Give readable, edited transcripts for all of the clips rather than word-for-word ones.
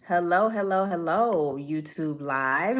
Hello, hello, hello, YouTube Live.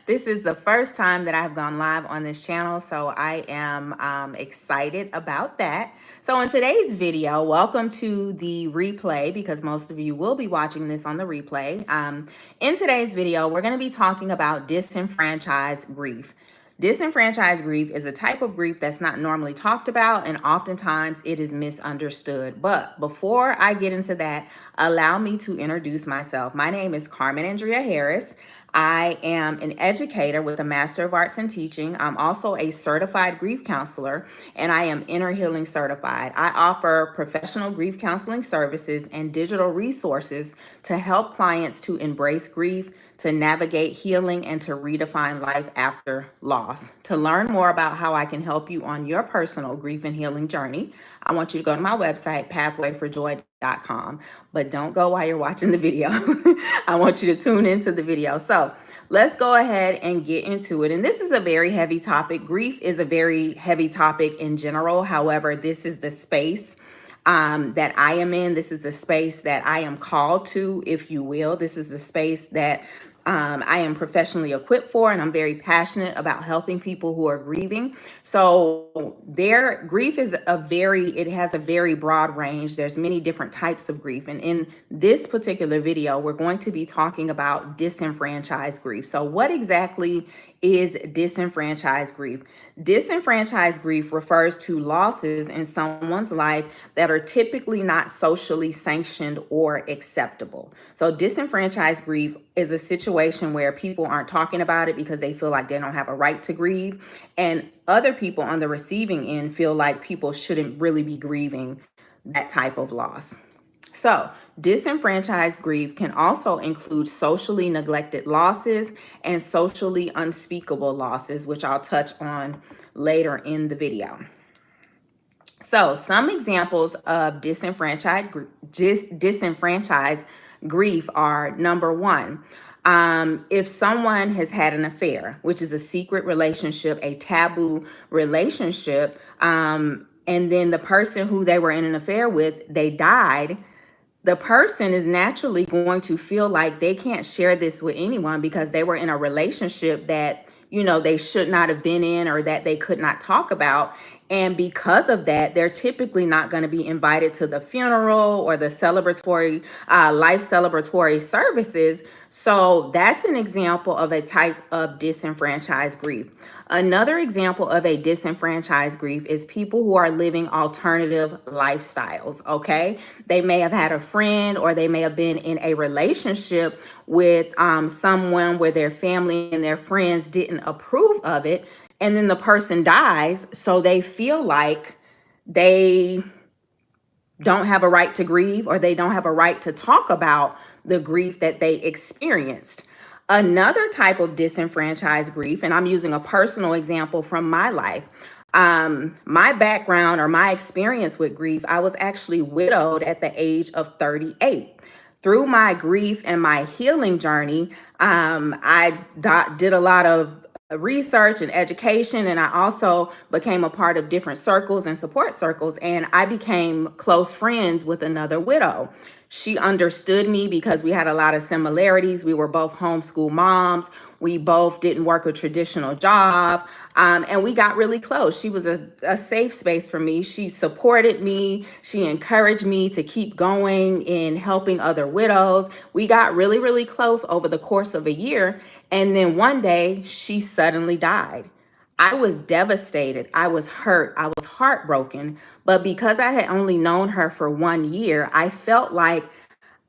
This is the first time that I've gone live on this channel, so I am excited about that. So in today's video, welcome to the replay, because most of you will be watching this on the replay. In today's video, we're going to be talking about disenfranchised grief. Disenfranchised grief is a type of grief that's not normally talked about, and oftentimes it is misunderstood. But before I get into that, allow me to introduce myself. My name is Carmen Andrea Harris. I am an educator with a Master of Arts in Teaching. I'm also a certified grief counselor, and I am Inner Healing certified. I offer professional grief counseling services and digital resources to help clients to embrace grief, to navigate healing, and to redefine life after loss. To learn more about how I can help you on your personal grief and healing journey, I want you to go to my website, pathwayforjoy.com. But don't go while you're watching the video. I want you to tune into the video. So let's go ahead and get into it. And this is a very heavy topic. Grief is a very heavy topic in general. However, this is the space that I am in. This is the space that I am called to, if you will. This is the space that I am professionally equipped for, and I'm very passionate about helping people who are grieving. So their grief is it has a very broad range. There's many different types of grief. And in this particular video, we're going to be talking about disenfranchised grief. So what exactly is disenfranchised grief? Disenfranchised grief refers to losses in someone's life that are typically not socially sanctioned or acceptable. So disenfranchised grief is a situation where people aren't talking about it because they feel like they don't have a right to grieve, and other people on the receiving end feel like people shouldn't really be grieving that type of loss. So, disenfranchised grief can also include socially neglected losses and socially unspeakable losses, which I'll touch on later in the video. So, some examples of disenfranchised grief are: number one, if someone has had an affair, which is a secret relationship, a taboo relationship, and then the person who they were in an affair with, they died, the person is naturally going to feel like they can't share this with anyone because they were in a relationship that, they should not have been in, or that they could not talk about. And because of that, they're typically not going to be invited to the funeral or the celebratory, life celebratory services. So that's an example of a type of disenfranchised grief. Another example of a disenfranchised grief is people who are living alternative lifestyles, okay? They may have had a friend, or they may have been in a relationship with someone where their family and their friends didn't approve of it, and then the person dies, so they feel like they don't have a right to grieve, or they don't have a right to talk about the grief that they experienced. Another type of disenfranchised grief, and I'm using a personal example from my life. My background, or my experience with grief, I was actually widowed at the age of 38. Through my grief and my healing journey, I did a lot of research and education, and I also became a part of different circles and support circles, and I became close friends with another widow. She understood me because we had a lot of similarities. We were both homeschool moms. We both didn't work a traditional job, and we got really close. She was a safe space for me. She supported me. She encouraged me to keep going in helping other widows. We got really, really close over the course of a year, and then one day she suddenly died. I was devastated. I was hurt. I was heartbroken. But because I had only known her for 1 year, I felt like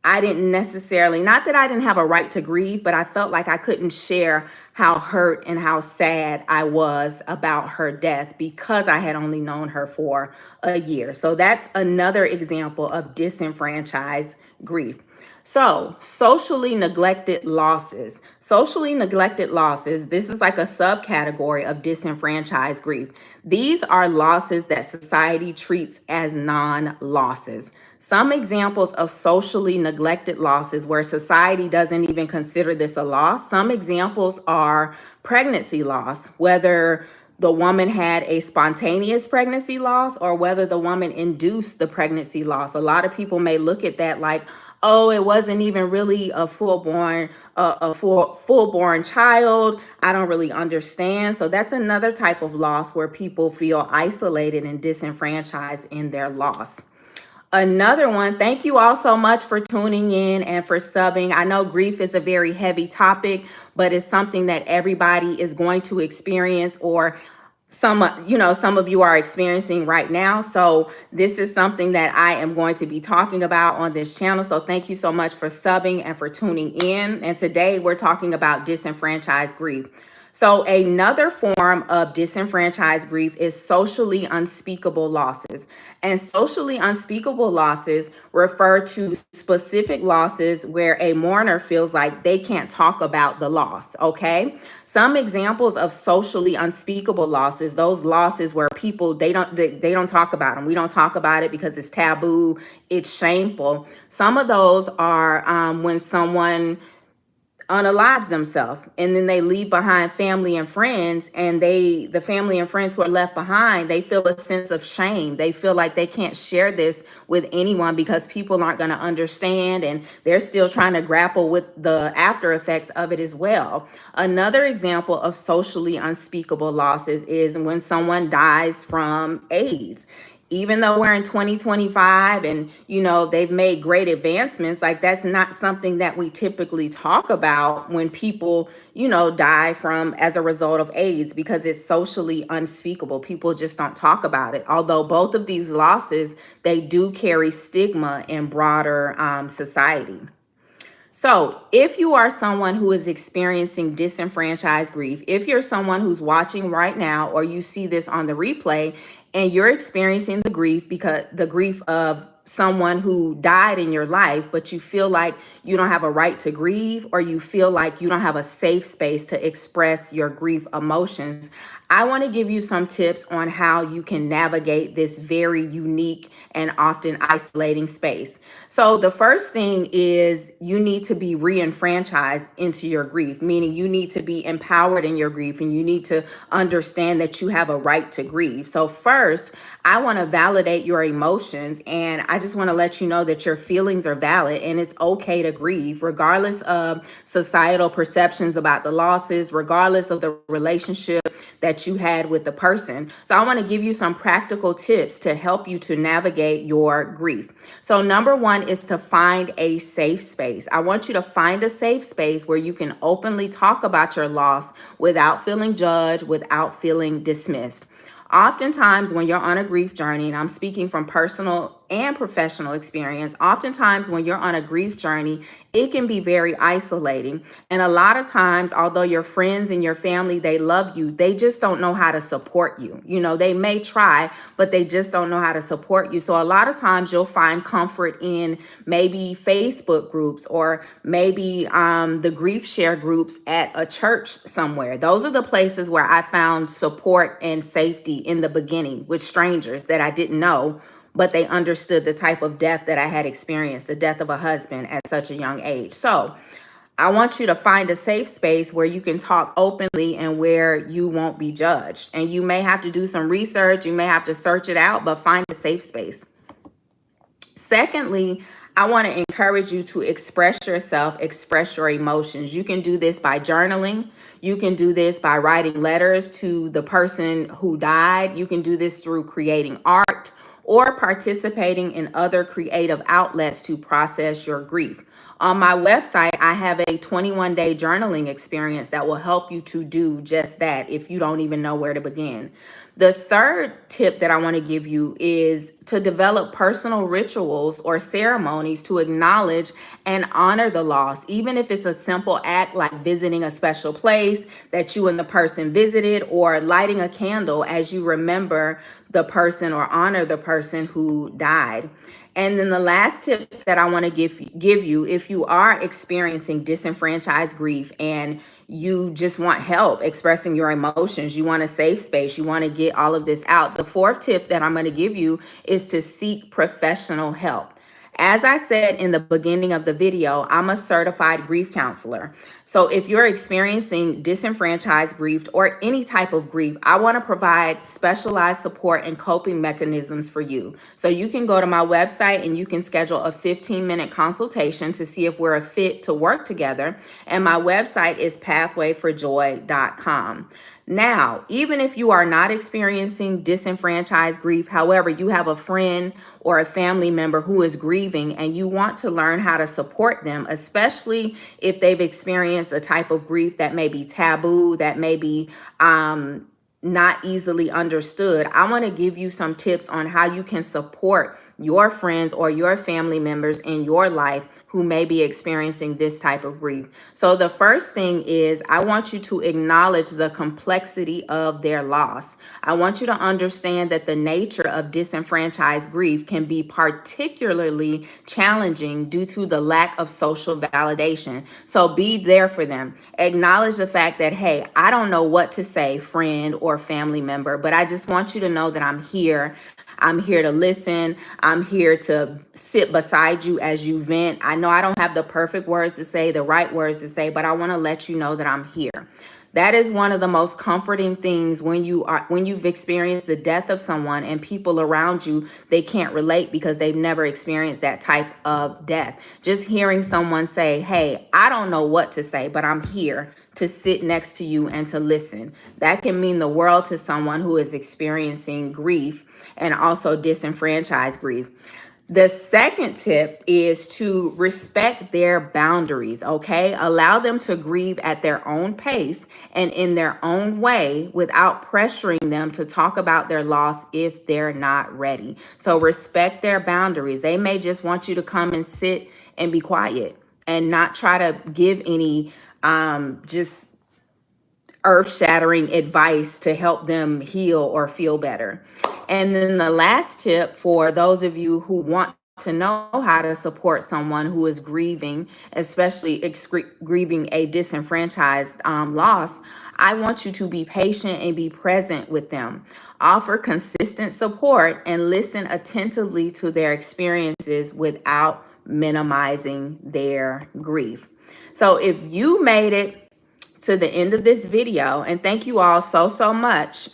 I didn't necessarily, not that I didn't have a right to grieve, but I felt like I couldn't share how hurt and how sad I was about her death because I had only known her for a year. So that's another example of disenfranchised grief. So, socially neglected losses. Socially neglected losses, this is like a subcategory of disenfranchised grief. These are losses that society treats as non-losses. Some examples of socially neglected losses where society doesn't even consider this a loss. Some examples are pregnancy loss, whether the woman had a spontaneous pregnancy loss or whether the woman induced the pregnancy loss. A lot of people may look at that like, oh, it wasn't even really a full-born child. I don't really understand. So that's another type of loss where people feel isolated and disenfranchised in their loss. Another one, thank you all so much for tuning in and for subbing. I know grief is a very heavy topic, but it's something that everybody is going to experience, or some of you are experiencing right now. So this is something that I am going to be talking about on this channel. So thank you so much for subbing and for tuning in. And today we're talking about disenfranchised grief. So another form of disenfranchised grief is socially unspeakable losses. And socially unspeakable losses refer to specific losses where a mourner feels like they can't talk about the loss, okay? Some examples of socially unspeakable losses, those losses where people, they don't talk about them. We don't talk about it because it's taboo, it's shameful. Some of those are when someone unalives themselves, and then they leave behind family and friends, and the family and friends who are left behind, they feel a sense of shame. They feel like they can't share this with anyone because people aren't going to understand, and they're still trying to grapple with the after effects of it as well. Another example of socially unspeakable losses is when someone dies from AIDS. Even though we're in 2025 and they've made great advancements, like that's not something that we typically talk about when people die from as a result of AIDS, because it's socially unspeakable. People just don't talk about it, although both of these losses, they do carry stigma in broader society. So if you are someone who is experiencing disenfranchised grief, if you're someone who's watching right now, or you see this on the replay, and you're experiencing the grief of someone who died in your life, but you feel like you don't have a right to grieve, or you feel like you don't have a safe space to express your grief emotions, I want to give you some tips on how you can navigate this very unique and often isolating space. So the first thing is you need to be re-enfranchised into your grief, meaning you need to be empowered in your grief, and you need to understand that you have a right to grieve. So first, I want to validate your emotions, and I just want to let you know that your feelings are valid and it's okay to grieve, regardless of societal perceptions about the losses, regardless of the relationship that you had with the person. So I want to give you some practical tips to help you to navigate your grief. So number one is to find a safe space. I want you to find a safe space where you can openly talk about your loss without feeling judged, without feeling dismissed. Oftentimes when you're on a grief journey, and I'm speaking from personal and professional experience, oftentimes when you're on a grief journey, it can be very isolating. And a lot of times, although your friends and your family, they love you, they just don't know how to support you. They may try, but they just don't know how to support you. So a lot of times you'll find comfort in maybe Facebook groups, or maybe the grief share groups at a church somewhere. Those are the places where I found support and safety in the beginning, with strangers that I didn't know, but they understood the type of death that I had experienced, the death of a husband at such a young age. So I want you to find a safe space where you can talk openly and where you won't be judged. And you may have to do some research, you may have to search it out, but find a safe space. Secondly, I want to encourage you to express yourself, express your emotions. You can do this by journaling. You can do this by writing letters to the person who died. You can do this through creating art or participating in other creative outlets to process your grief. On my website, I have a 21-day journaling experience that will help you to do just that if you don't even know where to begin. The third tip that I want to give you is to develop personal rituals or ceremonies to acknowledge and honor the loss, even if it's a simple act like visiting a special place that you and the person visited, or lighting a candle as you remember the person or honor the person who died. And then the last tip that I want to give you, if you are experiencing disenfranchised grief and you just want help expressing your emotions, you want a safe space, you want to get all of this out, the fourth tip that I'm going to give you is to seek professional help. As I said in the beginning of the video, I'm a certified grief counselor. So if you're experiencing disenfranchised grief or any type of grief, I want to provide specialized support and coping mechanisms for you. So you can go to my website and you can schedule a 15-minute consultation to see if we're a fit to work together. And my website is pathwayforjoy.com. Now, even if you are not experiencing disenfranchised grief, however, you have a friend or a family member who is grieving and you want to learn how to support them, especially if they've experienced a type of grief that may be taboo, that may be not easily understood, I want to give you some tips on how you can support your friends or your family members in your life who may be experiencing this type of grief. So the first thing is I want you to acknowledge the complexity of their loss. I want you to understand that the nature of disenfranchised grief can be particularly challenging due to the lack of social validation. So be there for them. Acknowledge the fact that, hey, I don't know what to say, friend or family member, but I just want you to know that I'm here. I'm here to listen. I'm here to sit beside you as you vent. I know I don't have the perfect words to say, the right words to say, but I want to let you know that I'm here. That is one of the most comforting things when you've experienced the death of someone and people around you, they can't relate because they've never experienced that type of death. Just hearing someone say, hey, I don't know what to say, but I'm here to sit next to you and to listen. That can mean the world to someone who is experiencing grief and also disenfranchised grief. The second tip is to respect their boundaries, okay? Allow them to grieve at their own pace and in their own way without pressuring them to talk about their loss if they're not ready. So respect their boundaries. They may just want you to come and sit and be quiet and not try to give any just earth-shattering advice to help them heal or feel better. And then the last tip for those of you who want to know how to support someone who is grieving, especially grieving a disenfranchised loss, I want you to be patient and be present with them. Offer consistent support and listen attentively to their experiences without minimizing their grief. So if you made it to the end of this video, and thank you all so much.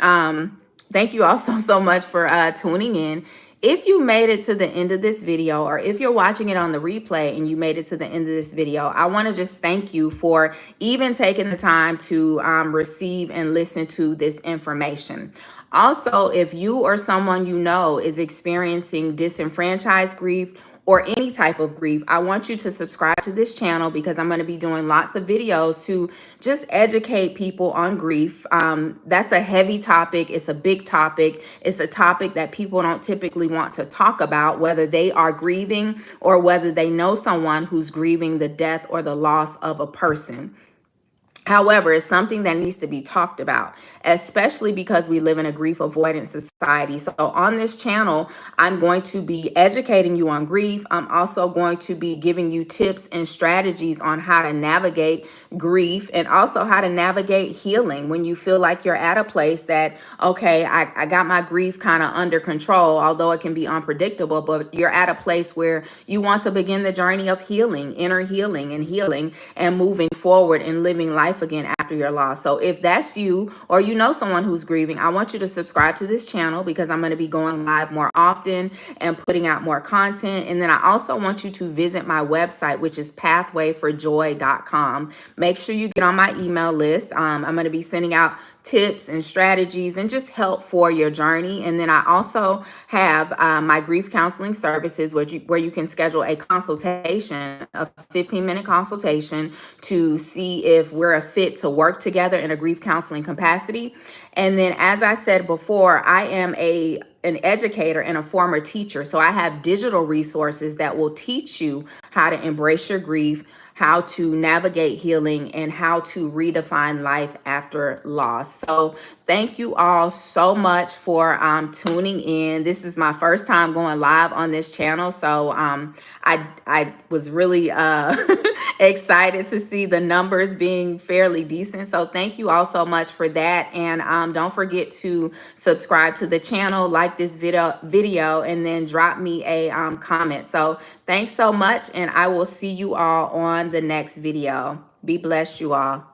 Thank you all so much for tuning in. If you made it to the end of this video, or if you're watching it on the replay and you made it to the end of this video, I want to just thank you for even taking the time to receive and listen to this information. Also, if you or someone you know is experiencing disenfranchised grief or any type of grief, I want you to subscribe to this channel because I'm going to be doing lots of videos to just educate people on grief. That's a heavy topic. It's a big topic. It's a topic that people don't typically want to talk about, whether they are grieving or whether they know someone who's grieving the death or the loss of a person. However, it's something that needs to be talked about, especially because we live in a grief avoidance society. So on this channel, I'm going to be educating you on grief. I'm also going to be giving you tips and strategies on how to navigate grief and also how to navigate healing when you feel like you're at a place that, okay, I got my grief kind of under control, although it can be unpredictable, but you're at a place where you want to begin the journey of healing, inner healing and moving forward and living life again after your loss. So if that's you or you know someone who's grieving, I want you to subscribe to this channel because I'm going to be going live more often and putting out more content. And then I also want you to visit my website, which is pathwayforjoy.com. Make sure you get on my email list. I'm going to be sending out tips and strategies and just help for your journey. And then I also have my grief counseling services where you can schedule a consultation, a 15-minute consultation to see if we're a fit to work together in a grief counseling capacity. And then, as I said before, I am an educator and a former teacher. So I have digital resources that will teach you how to embrace your grief, how to navigate healing, and how to redefine life after loss. So thank you all so much for tuning in. This is my first time going live on this channel, so I was really excited to see the numbers being fairly decent. So thank you all so much for that. And don't forget to subscribe to the channel, like this video, and then drop me a comment. So thanks so much, and I will see you all on the next video. Be blessed, you all.